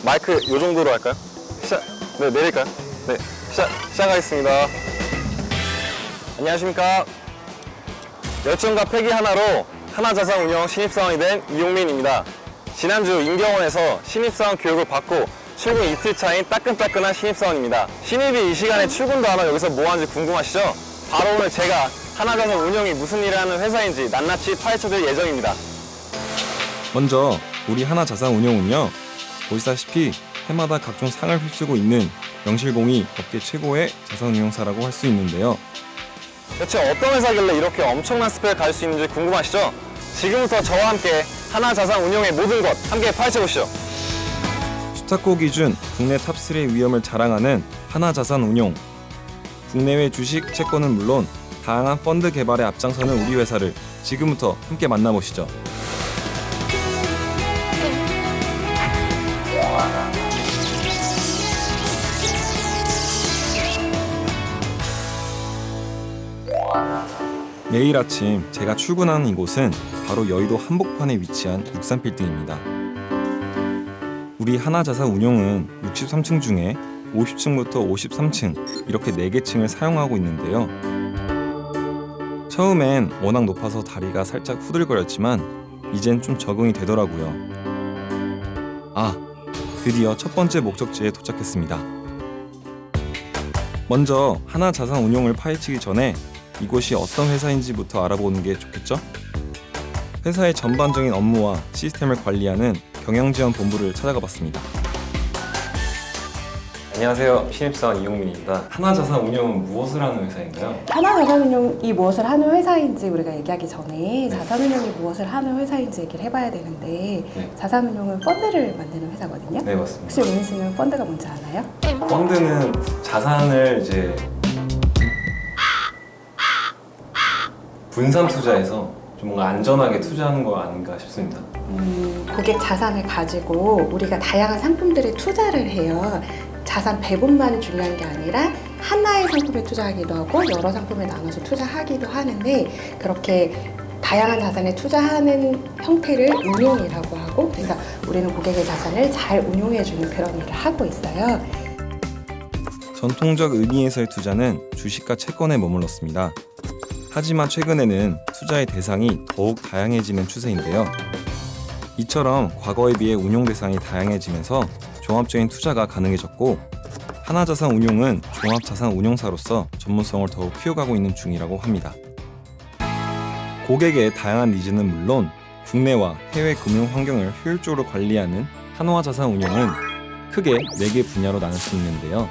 마이크 요 정도로 할까요? 네, 내릴까요? 네, 시작하겠습니다. 안녕하십니까. 열정과 패기 하나로 하나자산운용 신입사원이 된 이용민입니다. 지난주 임경원에서 신입사원 교육을 받고 출근 이틀 차인 따끈따끈한 신입사원입니다. 신입이 이 시간에 출근도 안 하고 여기서 뭐 하는지 궁금하시죠? 바로 오늘 제가 하나자산운용이 무슨 일을 하는 회사인지 낱낱이 파헤쳐드릴 예정입니다. 먼저 우리 하나자산운용은요, 보시다시피 해마다 각종 상을 휩쓰고 있는 명실공히 업계 최고의 자산운용사라고 할 수 있는데요. 대체 어떤 회사길래 이렇게 엄청난 스펙을 가질 수 있는지 궁금하시죠? 지금부터 저와 함께 하나자산운용의 모든 것 함께 파헤쳐보시죠. 스타코 기준 국내 탑3의 위험을 자랑하는 하나자산운용. 국내외 주식, 채권은 물론 다양한 펀드 개발에 앞장서는 우리 회사를 지금부터 함께 만나보시죠. 매일 아침 제가 출근하는 이곳은 바로 여의도 한복판에 위치한 63빌딩입니다. 우리 하나자산운용은 63층 중에 50층부터 53층 이렇게 4개 층을 사용하고 있는데요. 처음엔 워낙 높아서 다리가 살짝 후들거렸지만 이젠 좀 적응이 되더라고요. 드디어 첫 번째 목적지에 도착했습니다. 먼저 하나자산운용을 파헤치기 전에 이곳이 어떤 회사인지부터 알아보는 게 좋겠죠? 회사의 전반적인 업무와 시스템을 관리하는 경영지원본부를 찾아가 봤습니다. 안녕하세요. 신입사원 이용민입니다. 하나자산운용은 무엇을 하는 회사인가요? 하나자산운용이 무엇을 하는 회사인지 우리가 얘기하기 전에 자산운용이 무엇을 하는 회사인지 얘기를 해봐야 되는데 자산운용은 펀드를 만드는 회사거든요. 네, 맞습니다. 혹시 우민 씨는 펀드가 뭔지 알아요? 펀드는 자산을 이제 분산 투자해서 좀 뭔가 안전하게 투자하는 거 아닌가 싶습니다. 고객 자산을 가지고 우리가 다양한 상품들에 투자를 해요. 자산 배분만이 중요한 게 아니라 하나의 상품에 투자하기도 하고 여러 상품에 나눠서 투자하기도 하는데 그렇게 다양한 자산에 투자하는 형태를 운용이라고 하고 그래서 우리는 고객의 자산을 잘 운용해주는 그런 일을 하고 있어요. 전통적 의미에서의 투자는 주식과 채권에 머물렀습니다. 하지만 최근에는 투자의 대상이 더욱 다양해지는 추세인데요. 이처럼 과거에 비해 운용 대상이 다양해지면서 종합적인 투자가 가능해졌고 하나자산운용은 종합자산운용사로서 전문성을 더욱 키워가고 있는 중이라고 합니다. 고객의 다양한 니즈는 물론 국내와 해외 금융 환경을 효율적으로 관리하는 한화자산운용은 크게 4개 분야로 나눌 수 있는데요.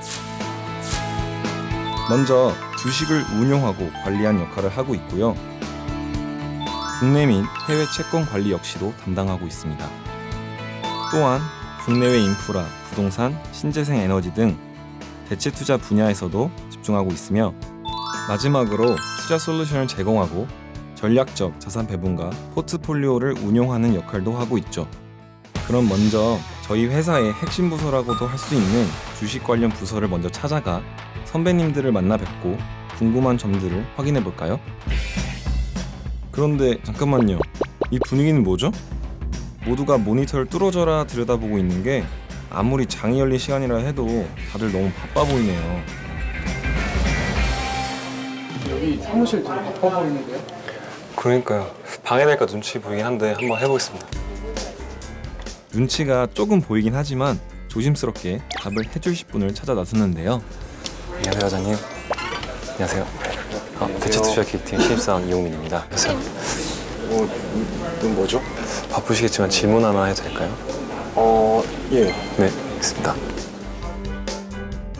먼저 주식을 운용하고 관리하는 역할을 하고 있고요. 국내 및 해외 채권 관리 역시도 담당하고 있습니다. 또한 국내외 인프라, 부동산, 신재생 에너지 등 대체 투자 분야에서도 집중하고 있으며 마지막으로 투자 솔루션을 제공하고 전략적 자산 배분과 포트폴리오를 운용하는 역할도 하고 있죠. 그럼 먼저 저희 회사의 핵심 부서라고도 할 수 있는 주식 관련 부서를 먼저 찾아가 선배님들을 만나 뵙고 궁금한 점들을 확인해 볼까요? 그런데 잠깐만요. 이 분위기는 뭐죠? 모두가 모니터를 뚫어져라 들여다보고 있는 게 아무리 장이 열린 시간이라 해도 다들 너무 바빠 보이네요. 여기 사무실 되게 바빠 보이는데요? 그러니까요. 방해될까 눈치 보이긴 한데 한번 해보겠습니다. 눈치가 조금 보이긴 하지만 조심스럽게 답을 해주실 분을 찾아 나섰는데요. 안녕하세요, 과장님. 안녕하세요. 대체투자 기획팀 신입사원 이용민입니다. 안녕하세요. 이건 뭐죠? 바쁘시겠지만 질문 하나 해도 될까요? 예. 네, 알겠습니다.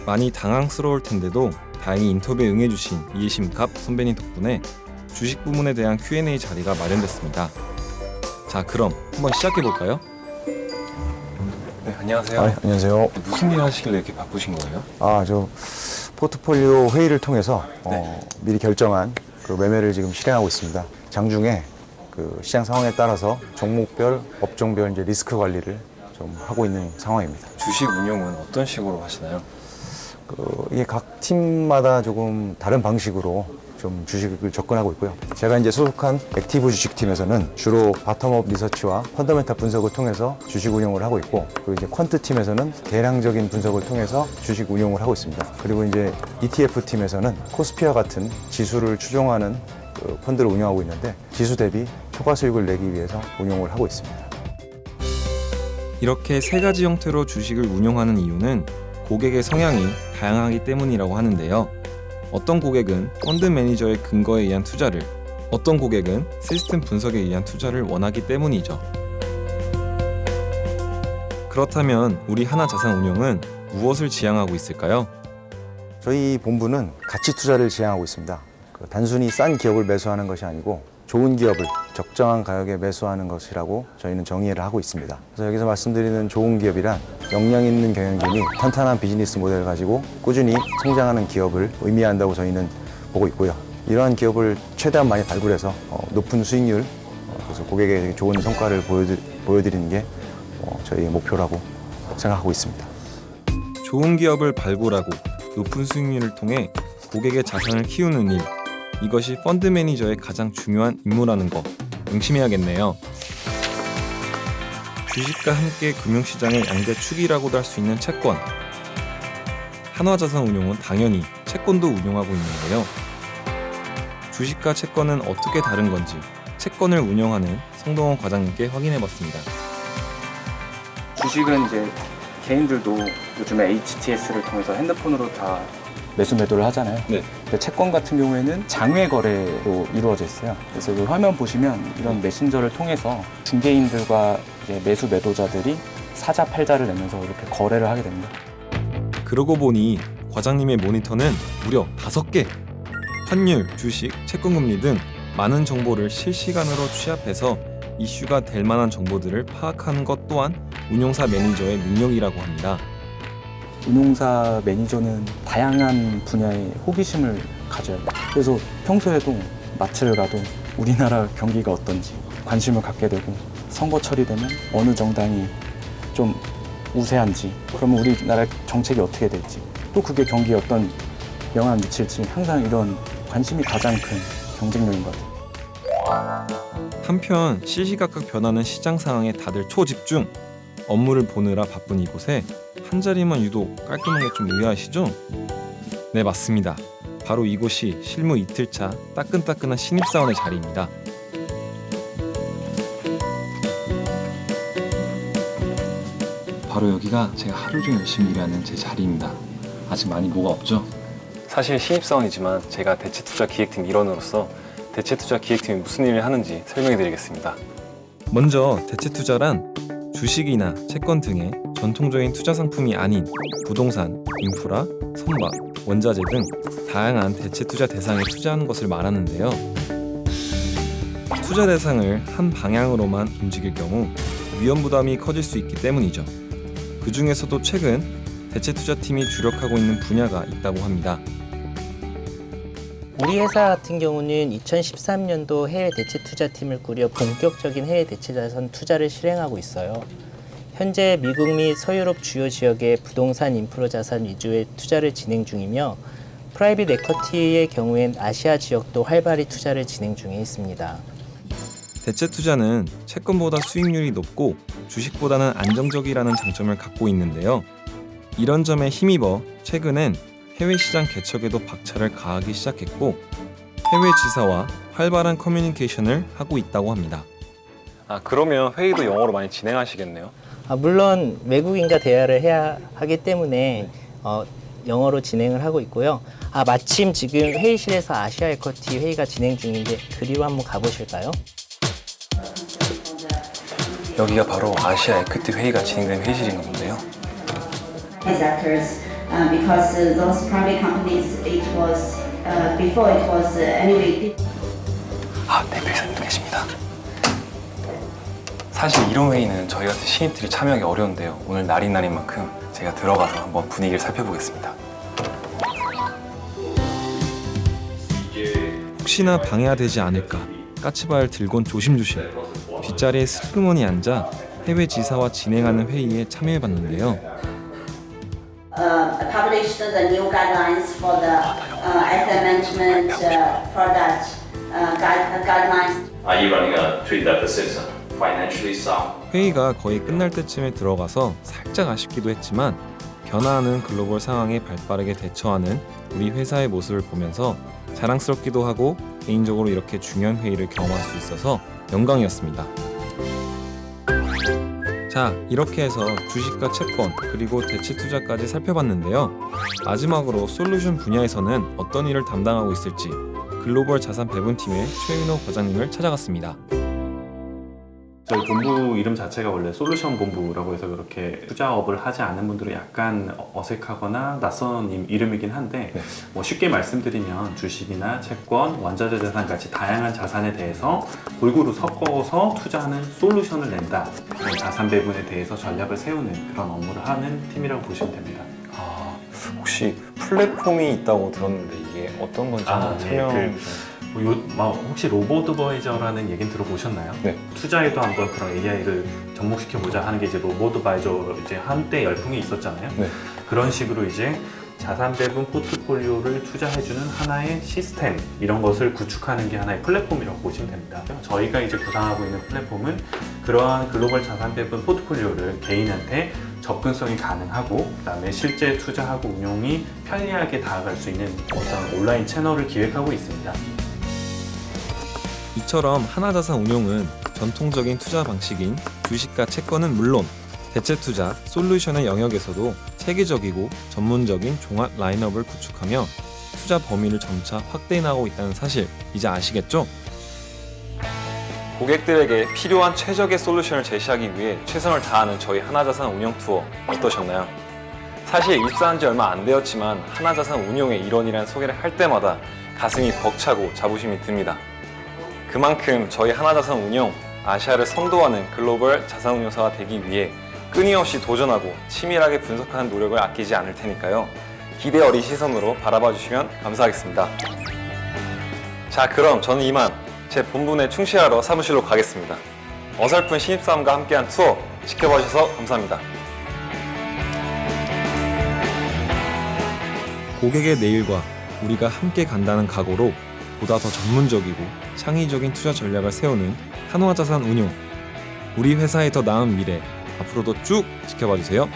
많이 당황스러울 텐데도 다행히 인터뷰에 응해주신 이해심갑 선배님 덕분에 주식 부문에 대한 Q&A 자리가 마련됐습니다. 자, 그럼 한번 시작해볼까요? 네, 안녕하세요. 안녕하세요. 무슨 일 하시길래 이렇게 바쁘신 거예요? 저 포트폴리오 회의를 통해서 미리 결정한 그 매매를 지금 실행하고 있습니다. 장중에 그 시장 상황에 따라서 종목별, 업종별 이제 리스크 관리를 좀 하고 있는 상황입니다. 주식 운용은 어떤 식으로 하시나요? 이게 각 팀마다 조금 다른 방식으로 좀 좀 주식을 접근하고 있고요. 제가 이제 소속한 액티브 주식팀에서는 주로 바텀업 리서치와 펀더멘탈 분석을 통해서 주식 운용을 하고 있고, 그리고 이제 퀀트 팀에서는 대량적인 분석을 통해서 주식 운용을 하고 있습니다. 그리고 이제 ETF 팀에서는 코스피와 같은 지수를 추종하는 그 펀드를 운영하고 있는데, 지수 대비 초과 수익을 내기 위해서 운용을 하고 있습니다. 이렇게 세 가지 형태로 주식을 운용하는 이유는 고객의 성향이 다양하기 때문이라고 하는데요. 어떤 고객은 펀드 매니저의 근거에 의한 투자를, 어떤 고객은 시스템 분석에 의한 투자를 원하기 때문이죠. 그렇다면 우리 하나자산운용은 무엇을 지향하고 있을까요? 저희 본부는 가치 투자를 지향하고 있습니다. 단순히 싼 기업을 매수하는 것이 아니고 좋은 기업을 적정한 가격에 매수하는 것이라고 저희는 정의를 하고 있습니다. 그래서 여기서 말씀드리는 좋은 기업이란 역량 있는 경영진이 탄탄한 비즈니스 모델을 가지고 꾸준히 성장하는 기업을 의미한다고 저희는 보고 있고요. 이러한 기업을 최대한 많이 발굴해서 높은 수익률, 그래서 고객에게 좋은 성과를 보여드리는 게 저희의 목표라고 생각하고 있습니다. 좋은 기업을 발굴하고 높은 수익률을 통해 고객의 자산을 키우는 일, 이것이 펀드 매니저의 가장 중요한 임무라는 거 명심해야겠네요. 주식과 함께 금융시장의 양대 축이라고도 할 수 있는 채권. 한화자산운용은 당연히 채권도 운용하고 있는데요. 주식과 채권은 어떻게 다른 건지 채권을 운영하는 성동원 과장님께 확인해봤습니다. 주식은 이제 개인들도 요즘에 HTS를 통해서 핸드폰으로 다 매수 매도를 하잖아요. 네. 근데 채권 같은 경우에는 장외 거래로 이루어져 있어요. 그래서 이 화면 보시면 이런 메신저를 통해서 중개인들과 이제 매수 매도자들이 사자 팔자를 내면서 이렇게 거래를 하게 됩니다. 그러고 보니 과장님의 모니터는 무려 5개! 환율, 주식, 채권금리 등 많은 정보를 실시간으로 취합해서 이슈가 될 만한 정보들을 파악하는 것 또한 운용사 매니저의 능력이라고 합니다. 운용사 매니저는 다양한 분야의 호기심을 가져요. 그래서 평소에도 마트를 가도 우리나라 경기가 어떤지 관심을 갖게 되고, 선거철이 되면 어느 정당이 좀 우세한지, 그러면 우리나라 정책이 어떻게 될지, 또 그게 경기에 어떤 영향을 미칠지, 항상 이런 관심이 가장 큰 경쟁력인 것 같아요. 한편 시시각각 변하는 시장 상황에 다들 초집중! 업무를 보느라 바쁜 이곳에 한 자리만 유독 깔끔하게 좀 의아하시죠? 네, 맞습니다. 바로 이곳이 실무 이틀차 따끈따끈한 신입사원의 자리입니다. 바로 여기가 제가 하루 종일 열심히 일하는 제 자리입니다. 아직 많이 뭐가 없죠? 사실 신입사원이지만 제가 대체투자 기획팀 일원으로서 대체투자 기획팀이 무슨 일을 하는지 설명해 드리겠습니다. 먼저 대체투자란 주식이나 채권 등의 전통적인 투자 상품이 아닌 부동산, 인프라, 선박, 원자재 등 다양한 대체 투자 대상에 투자하는 것을 말하는데요. 투자 대상을 한 방향으로만 움직일 경우 위험 부담이 커질 수 있기 때문이죠. 그 중에서도 최근 대체 투자팀이 주력하고 있는 분야가 있다고 합니다. 우리 회사 같은 경우는 2013년도 해외 대체 투자팀을 꾸려 본격적인 해외 대체 자산 투자를 실행하고 있어요. 현재 미국 및 서유럽 주요 지역의 부동산 인프라 자산 위주의 투자를 진행 중이며, 프라이빗 에쿼티의 경우엔 아시아 지역도 활발히 투자를 진행 중에 있습니다. 대체 투자는 채권보다 수익률이 높고 주식보다는 안정적이라는 장점을 갖고 있는데요. 이런 점에 힘입어 최근엔 해외 시장 개척에도 박차를 가하기 시작했고, 해외 지사와 활발한 커뮤니케이션을 하고 있다고 합니다. 그러면 회의도 영어로 많이 진행하시겠네요? 물론 외국인과 대화를 해야 하기 때문에 영어로 진행을 하고 있고요. 마침 지금 회의실에서 아시아 에쿼티 회의가 진행 중인데 그리로 한번 가보실까요? 여기가 바로 아시아 에퀴티 회의가 진행된 회의실인가 본데요. Sectors, because those private companies, it was before it was anyway. 대표이사님도 계십니다. 사실 이런 회의는 저희 같은 신입들이 참여하기 어려운데요. 오늘 날인 날인 만큼 제가 들어가서 한번 분위기를 살펴보겠습니다. 혹시나 방해가 되지 않을까 까치발 들곤 조심조심 뒷자리에 슬그머니 앉아 해외 지사와 진행하는 회의에 참여해봤는데요. Published the new guidelines for the asset management product guidelines. Are you running a trade deficit, financially sound? 회의가 거의 끝날 때쯤에 들어가서 살짝 아쉽기도 했지만 변화하는 글로벌 상황에 발빠르게 대처하는 우리 회사의 모습을 보면서 자랑스럽기도 하고 개인적으로 이렇게 중요한 회의를 경험할 수 있어서 영광이었습니다. 자, 이렇게 해서 주식과 채권 그리고 대체 투자까지 살펴봤는데요. 마지막으로 솔루션 분야에서는 어떤 일을 담당하고 있을지 글로벌 자산 배분팀의 최윤호 과장님을 찾아갔습니다. 저희 본부 이름 자체가 원래 솔루션 본부라고 해서 그렇게 투자업을 하지 않는 분들은 약간 어색하거나 낯선 이름이긴 한데 뭐 쉽게 말씀드리면 주식이나 채권, 원자재 자산 같이 다양한 자산에 대해서 골고루 섞어서 투자하는 솔루션을 낸다. 자산 배분에 대해서 전략을 세우는 그런 업무를 하는 팀이라고 보시면 됩니다. 혹시 플랫폼이 있다고 들었는데 이게 어떤 건지 한번 설명해 주세요. 혹시 로보드바이저라는 얘기는 들어보셨나요? 네. 투자에도 한번 그런 AI를 접목시켜보자 하는 게 이제 로보드바이저 이제 한때 열풍이 있었잖아요. 네. 그런 식으로 이제 자산 배분 포트폴리오를 투자해주는 하나의 시스템 이런 것을 구축하는 게 하나의 플랫폼이라고 보시면 됩니다. 저희가 이제 구상하고 있는 플랫폼은 그러한 글로벌 자산 배분 포트폴리오를 개인한테 접근성이 가능하고 그다음에 실제 투자하고 운용이 편리하게 다가갈 수 있는 어떤 온라인 채널을 기획하고 있습니다. 이처럼 하나자산 운용은 전통적인 투자 방식인 주식과 채권은 물론 대체 투자, 솔루션의 영역에서도 체계적이고 전문적인 종합 라인업을 구축하며 투자 범위를 점차 확대해 나가고 있다는 사실 이제 아시겠죠? 고객들에게 필요한 최적의 솔루션을 제시하기 위해 최선을 다하는 저희 하나자산 운용 투어 어떠셨나요? 사실 입사한 지 얼마 안 되었지만 하나자산 운용의 일원이라는 소개를 할 때마다 가슴이 벅차고 자부심이 듭니다. 그만큼 저희 하나자산 운용, 아시아를 선도하는 글로벌 자산운용사가 되기 위해 끊임없이 도전하고 치밀하게 분석하는 노력을 아끼지 않을 테니까요. 기대 어린 시선으로 바라봐 주시면 감사하겠습니다. 자, 그럼 저는 이만 제 본분에 충실하러 사무실로 가겠습니다. 어설픈 신입사원과 함께한 투어 지켜봐 주셔서 감사합니다. 고객의 내일과 우리가 함께 간다는 각오로 보다 더 전문적이고 창의적인 투자 전략을 세우는 한화자산 운용. 우리 회사의 더 나은 미래 앞으로도 쭉 지켜봐 주세요.